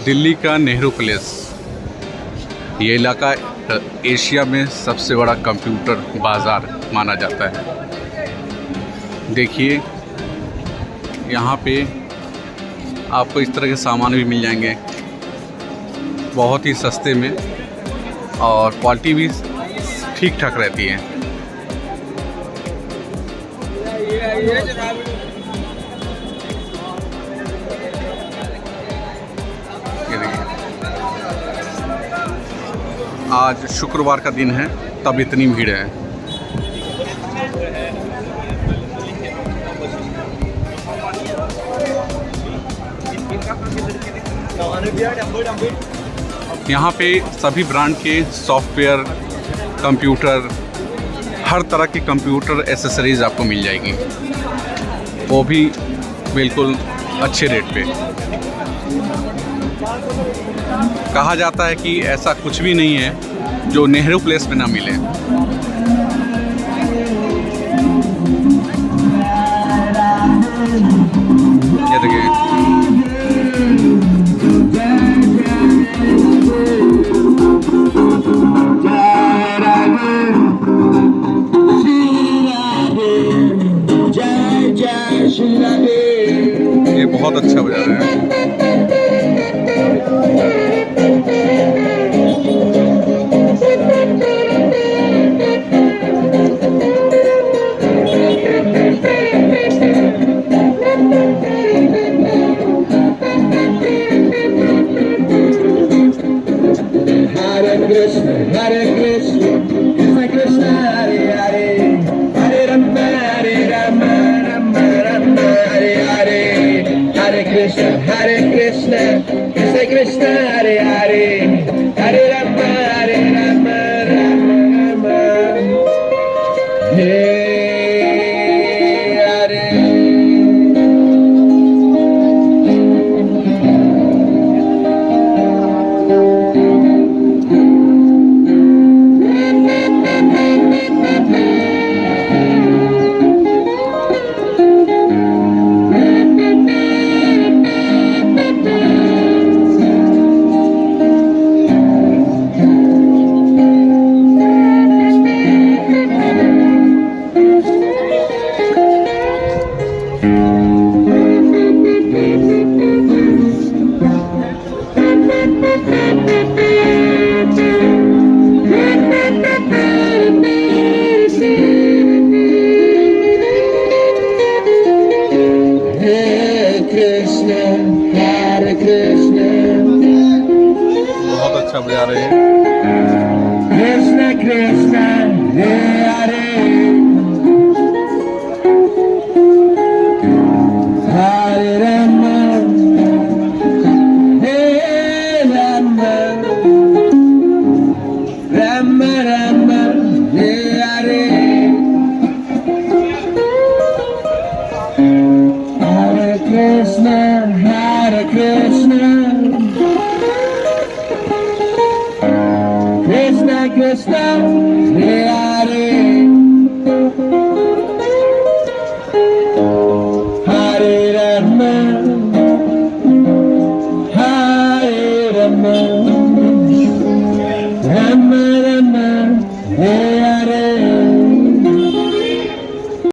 दिल्ली का नेहरू प्लेस, ये इलाका एशिया में सबसे बड़ा कंप्यूटर बाज़ार माना जाता है। देखिए यहाँ पे आपको इस तरह के सामान भी मिल जाएंगे बहुत ही सस्ते में, और क्वालिटी भी ठीक ठाक रहती है। आज शुक्रवार का दिन है तब इतनी भीड़ है। यहाँ पे सभी ब्रांड के सॉफ्टवेयर, कंप्यूटर, हर तरह की कंप्यूटर एसेसरीज़ आपको मिल जाएगी, वो भी बिल्कुल अच्छे रेट पे। कहा जाता है कि ऐसा कुछ भी नहीं है जो नेहरू प्लेस में ना मिले। ये देखिए, ये बहुत अच्छा बजा रहे हैं। Hare Krishna, Krishna Krishna, Hare Hare, Hare Rama, Rama Rama, Hare Hare, Hare Krishna, Krishna Krishna, Hare Hare, Hare Rama, Rama Rama, Hare बहुत अच्छा बजा रहे हैं। Krishna Krishna